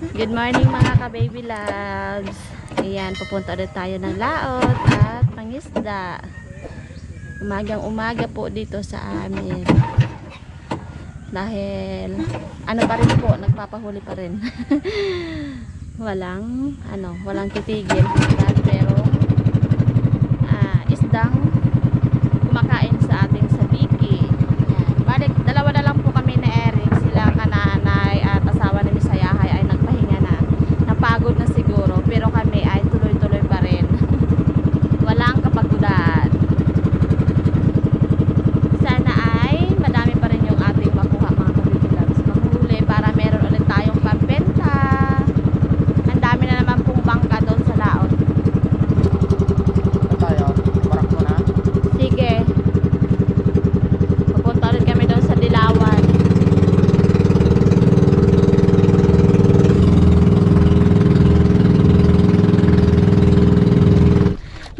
Good morning mga ka-baby loves. Ayan, pupunta ulit tayo ng laot at pangisda. Umagang umaga po dito sa amin. Dahil ano pa rin po, nagpapahuli pa rin. walang titigil. Pero isdang kumakain sa ating sabiki. Ayan. Balik, dalawa na lang po kami na Eric. Sila kananay at asawa ni Misayahay ay nagpahinga na. Napagod na siguro. Pero kami ay tuloy-tuloy pa rin. Walang kapagudan. Sana ay madami pa rin yung ating makuha mga kabibilags. Mahuli para meron ulit tayong pambenta. Ang dami na naman pong bangka doon sa laot. Tayo, parak mo na. Sige. Pupunta ulit kami doon sa Dilawan.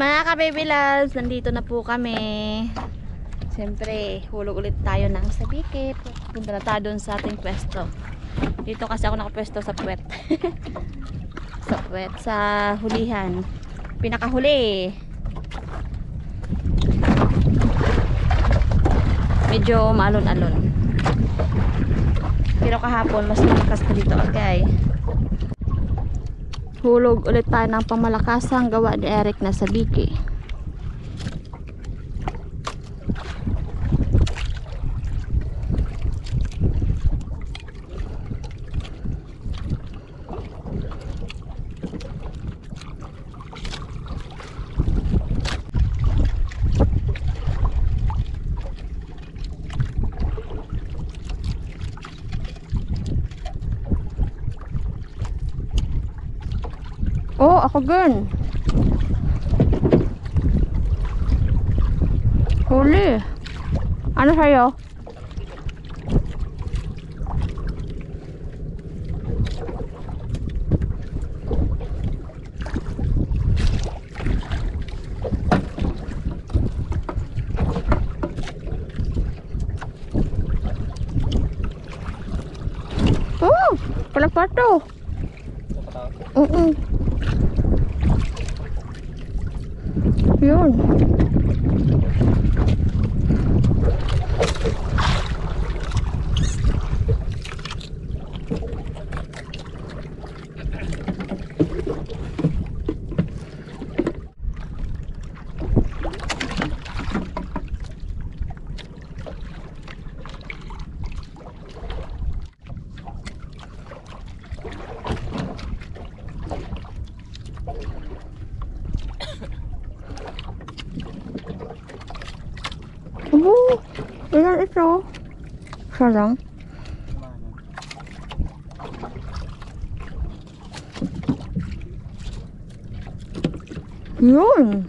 Mga ka-baby loves, nandito na po kami. Siyempre, hulog ulit tayo ng sabiki. Punta na tayo doon sa ating pwesto. Dito kasi ako nakapwesto sa puwet. Sa puwet, sa hulihan. Pinakahuli. Medyo maalon-alon. Pero kahapon, mas malakas pa dito. Okay. Hulog ulit tayo ng pamalakasang gawa ni Eric na sabiki. Oh, ako girl. Huli. Ano sa'yo? Oh, palapato. Yun. Ilan ito? Isa lang. Yun.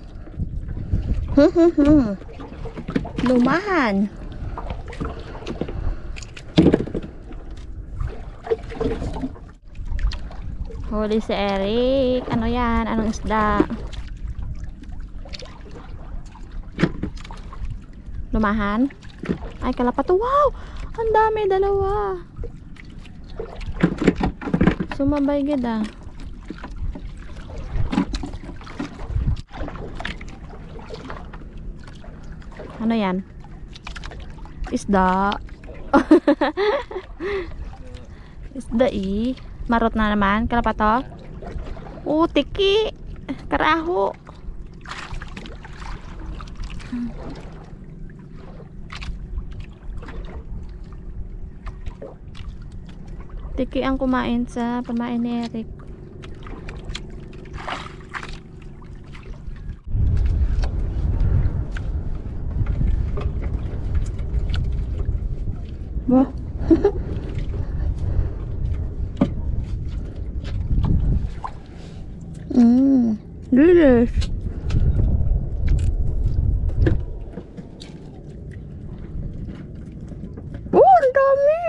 Lumahan. Huli si Eric. Ano yan? Anong isda? Lumahan? Ay, kalapato. Wow! Ang dami, dalawa. Sumabay gid ah. Ano yan? Isda. Isda eh. Marot na naman. Kalapato. Tiki. Karaho. Tiki ang kumain sa pamain ni Eric. Wah. Lilis. Oh, ang dami.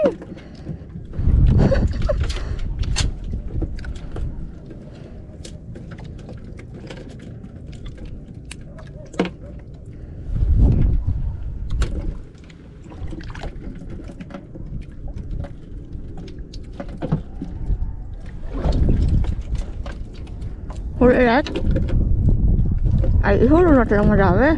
Huli ulit? Ay, ihulog natin lang madami.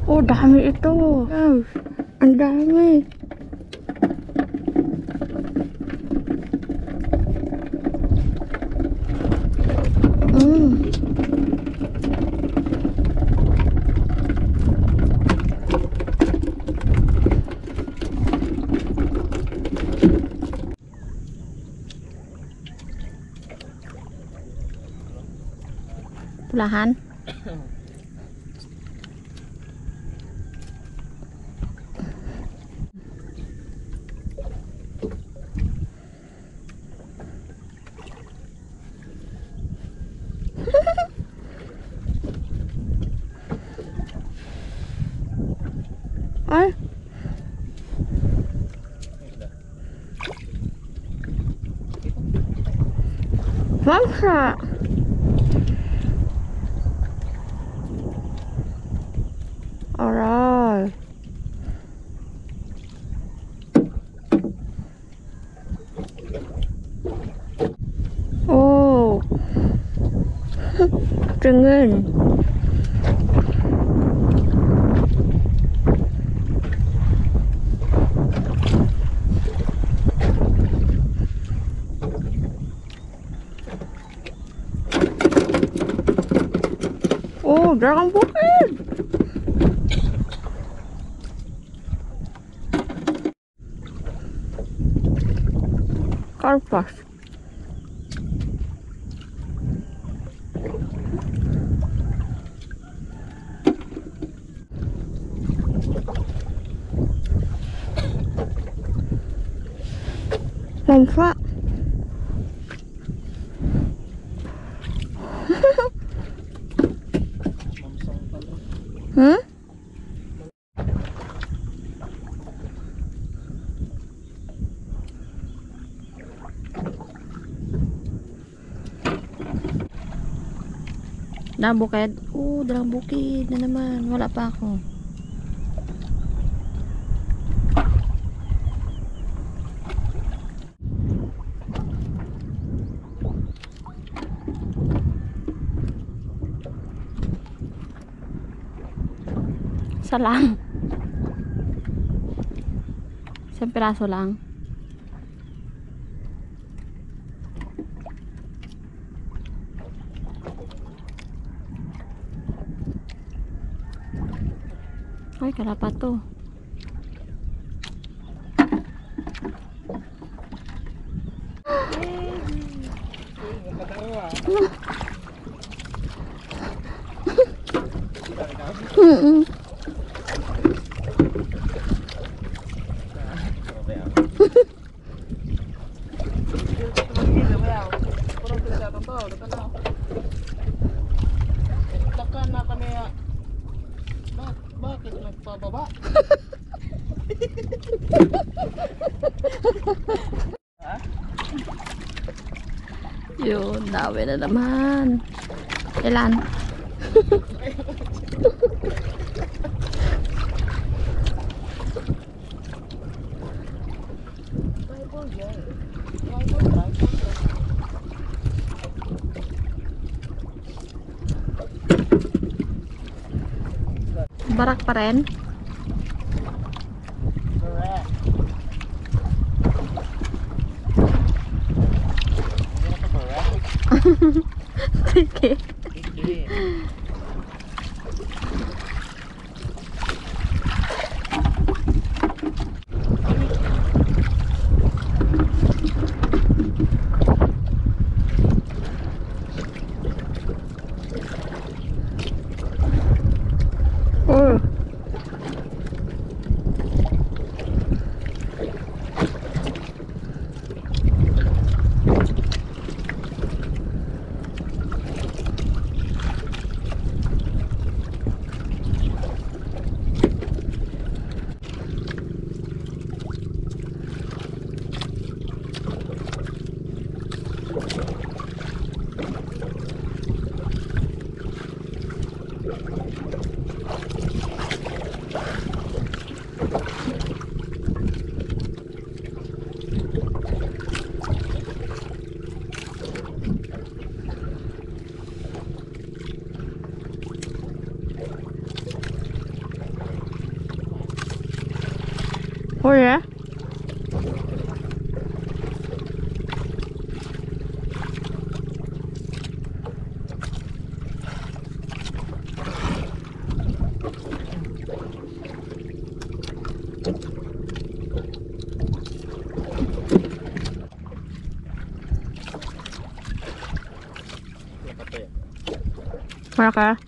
Oh, dami ito. Yes. Ang dami. Tulahan. Ay. Mangsa. Aray. Oh. Tingin. Oh, dragon bukid. Karpas. Lamsa. Hmm? Dalang bukid. Dalang bukid na naman. Wala pa ako. Isa lang. Isang piraso lang. Ay, kalapat to. Bakit nagpababa? Yun, dawi na naman. Ilan? Barak pa rin? Correct. Sige. Oh. Huli? Malaki?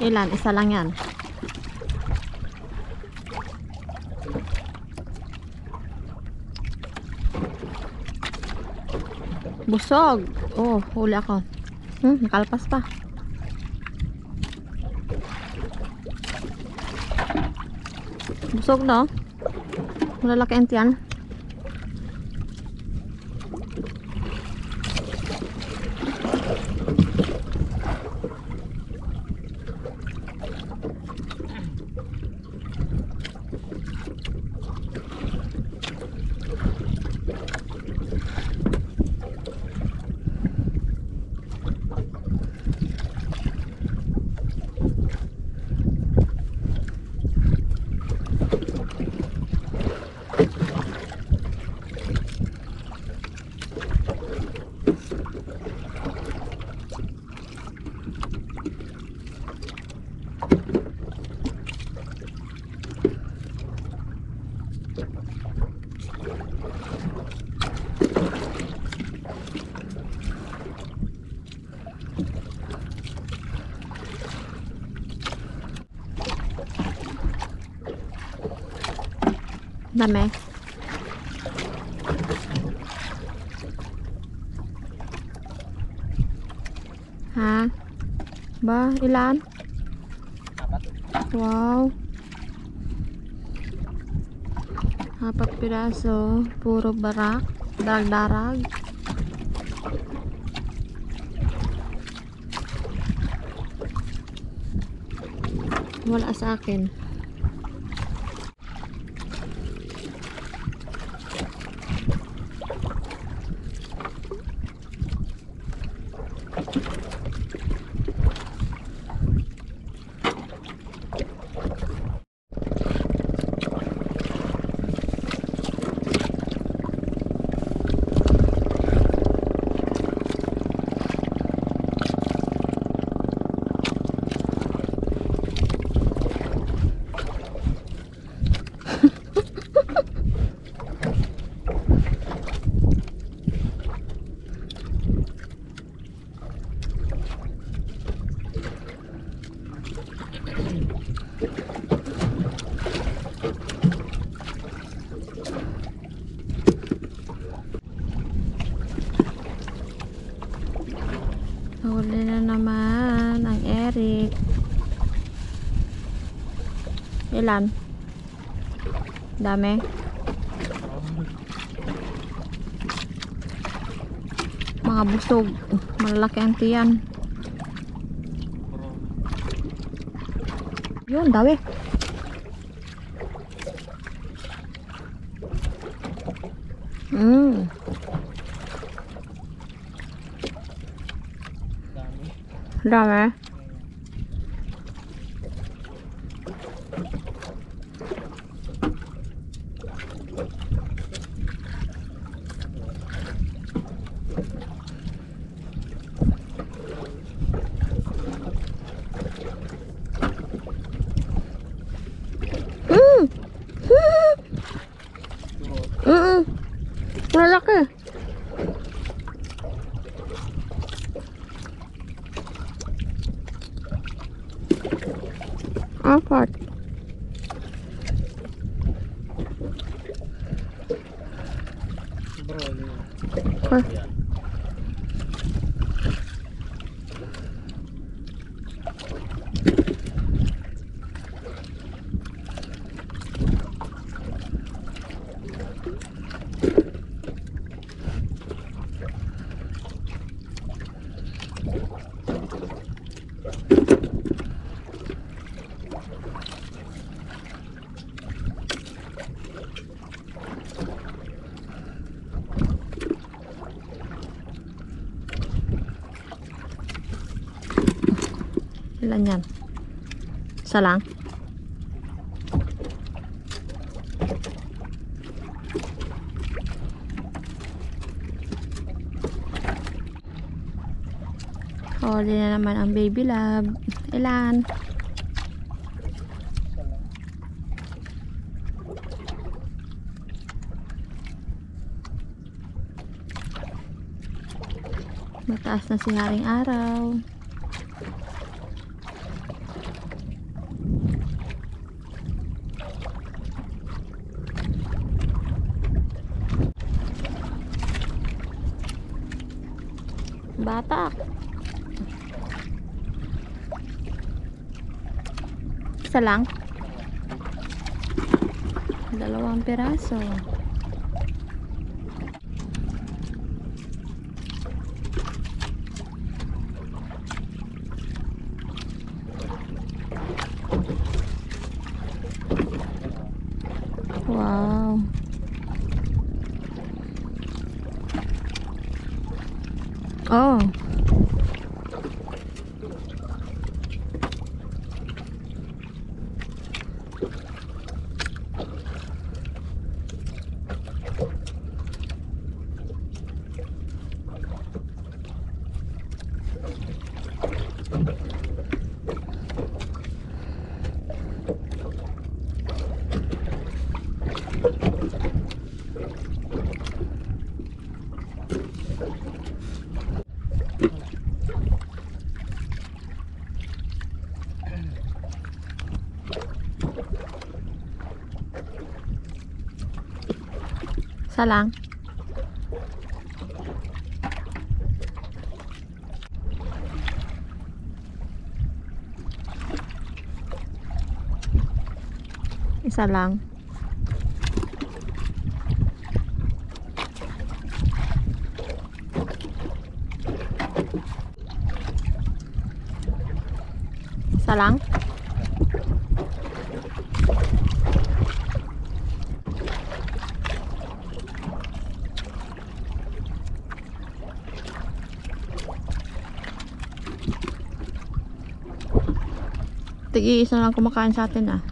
Ilan? Isa lang yan. Busog. Oh, huli ako. Nakalpas pa. Busog no? Malalaki ang tiyan. Dami. Ha? Ba, ilan? Wow. 4 piraso. Puro barak. Darag-darag. Wala sa akin. Huli na naman ang Eric. Ilan? Dami. Mga busog. Malalaki ang tiyan. Yun, dawi. Dami. Malaki. Apat. Bro, Okay. Ilan yan? Isa lang? Huli na naman ang baby love. Ilan? Mataas na si Haring Araw. Batak. Isa lang? 2 piraso. Wow. Oh. Isa lang. Isa lang. Isa lang. Tig-iisa lang kumakain sa atin ah.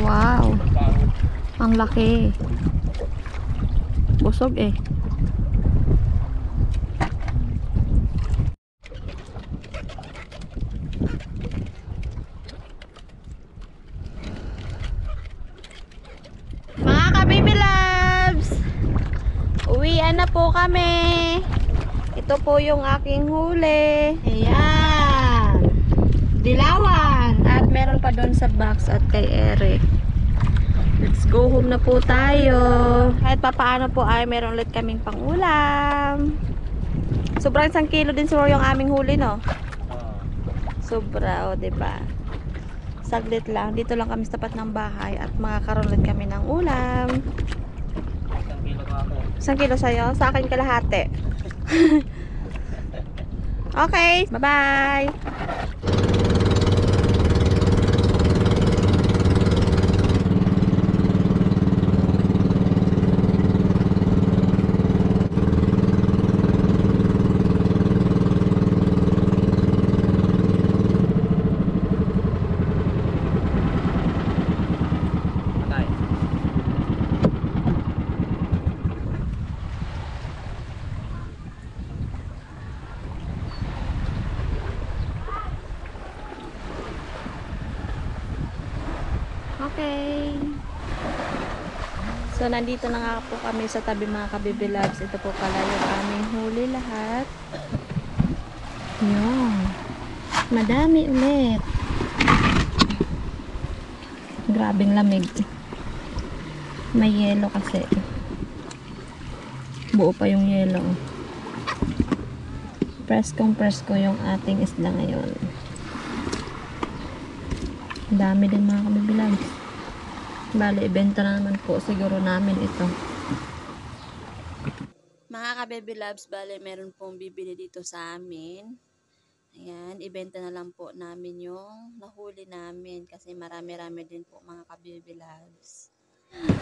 Wow. Ang laki. Busog eh. Mga ka-baby loves, uwian na po kami. Ito po yung aking huli. Ayan. Dilawan. At meron pa doon sa box at kay Eric. Let's go home na po tayo. Kahit papaano po ay meron ulit kaming pangulam. Sobrang 1 kilo din siguro yung aming huli, no? Sobra, o, diba? Saglit lang. Dito lang kami sa tapat ng bahay at makakaroon ulit kami ng ulam. 1 kilo ka ako. 1 kilo sa'yo? Sa akin kalahati. Okay, bye-bye! So, nandito na nga po kami sa tabi mga kabibi loves. Ito po pala yung aming huli lahat. Yun. Madami ulit. Grabing lamig. May yelo kasi. Buo pa yung yelo. Preskong presko yung ating isla ngayon. Dami din mga kabibi loves. Bale, ibenta na naman po siguro namin ito. Mga ka-baby loves, bale, meron pong bibili dito sa amin. Ayan, ibenta na lang po namin yung nahuli namin kasi marami-rami din po mga ka-baby loves.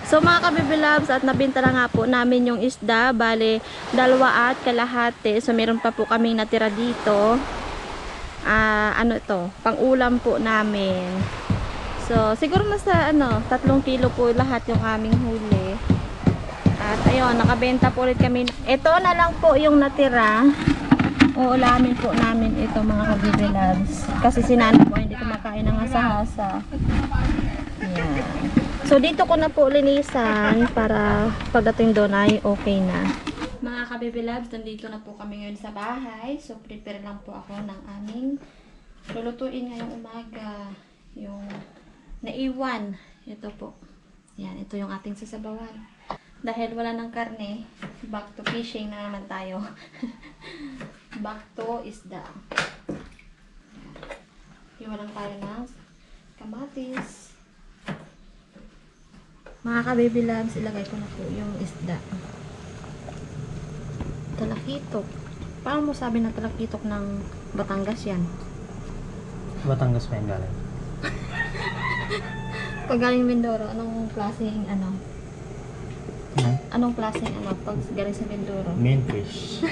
So mga ka-baby loves, at nabenta na nga po namin yung isda. Bale, 2 at kalahati. So meron pa po kaming natira dito. Ano ito? Pang-ulam po namin. So, siguro nasa 3 kilo po lahat yung aming huli. At ayun, nakabenta po ulit kami. Ito na lang po yung natira. Uulamin po namin ito mga kabibi loves. Kasi si Nana po hindi kumakain ng hasa-hasa. Yan. So, dito ko na po linisan para pagdating doon ay okay na. Mga kabibi loves, nandito na po kami ngayon sa bahay. So, prepare lang po ako ng aming lulutuin ngayong umaga. Yung naiwan. Ito po. Yan, ito yung ating sasabawan. Dahil wala ng karne, back to fishing na naman tayo. Back to isda. Iwan lang tayo ng kamatis. Mga ka-baby loves, ilagay ko na po yung isda. Talakitok. Paano mo sabi na talakitok ng Batangas yan? Batangas pa yung galing. Pag galing Mindoro, anong klaseng Anong klaseng pag galing sa Mindoro? Main fish.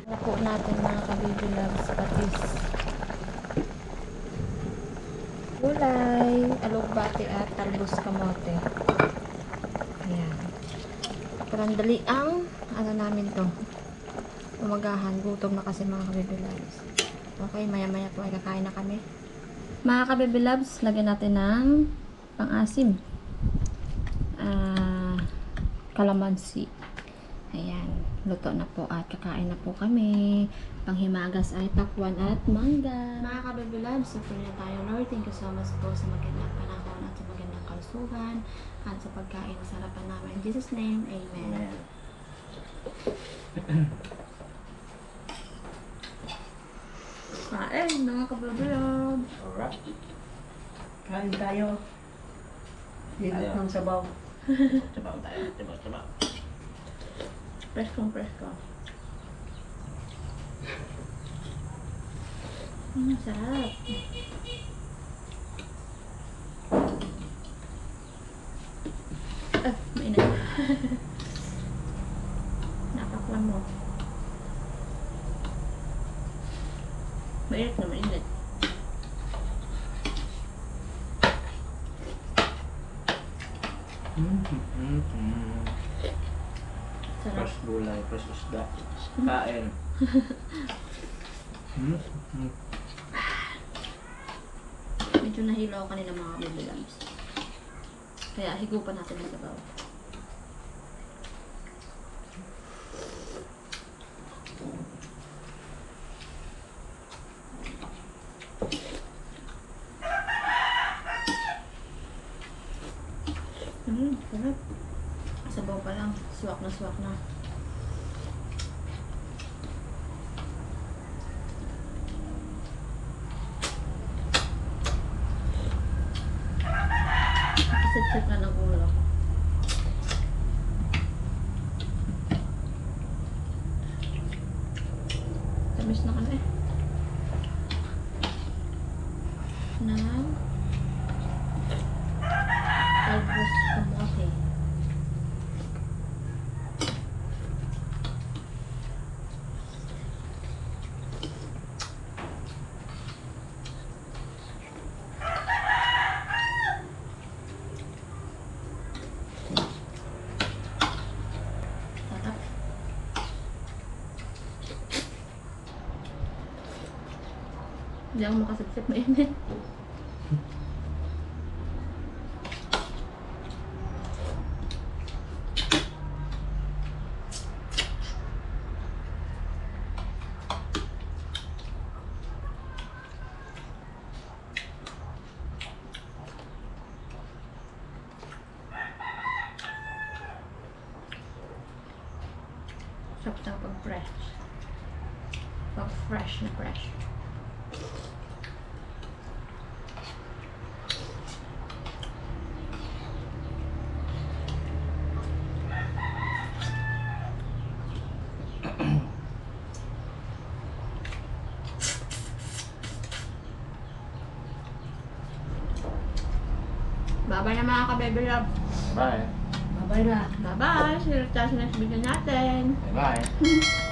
Napo natin mga ka-baby loves patis. Gulay, alugbati at talbos kamote. Ayan. Parang dali ang namin to. Umagahan, gutom na kasi mga ka-baby loves. Okay, maya-maya po ay kakain na kami. Mga ka-baby loves, lagyan natin ng pang-asim. Kalamansi. Ayan, luto na po at kakain na po kami. Panghimagas ay pakwan at mangga. Mga ka-baby loves, so na tayo Lord. Thank you so much po sa magandang panahon at sa magandang kalusugan at sa pagkain sa harapan namin. In Jesus' name, Amen. Kain, mga ka-baby loves. Alright. Kain tayo. Lilit ng sabaw. Sabaw tayo. Sabaw. Presko. Sarap. Mainit. Napakwan mo. Mainit na mainit. Sarap. Fresh gulay, fresh isda. Kain. Medyo nahilaw kanina mga baby loves. Kaya higupan natin ng sabaw. Sarap. Sabaw pa lang. Swak na. Sip-sip na ng ulo. Tamis na kami. Talbos kamote. Hindi ako makasipsip, mainit. Sarap na pag fresh. Pag fresh na fresh. Bye-bye na mga ka-baby love. Bye. Babay na. Bye-bye. See you sa next video natin. Bye.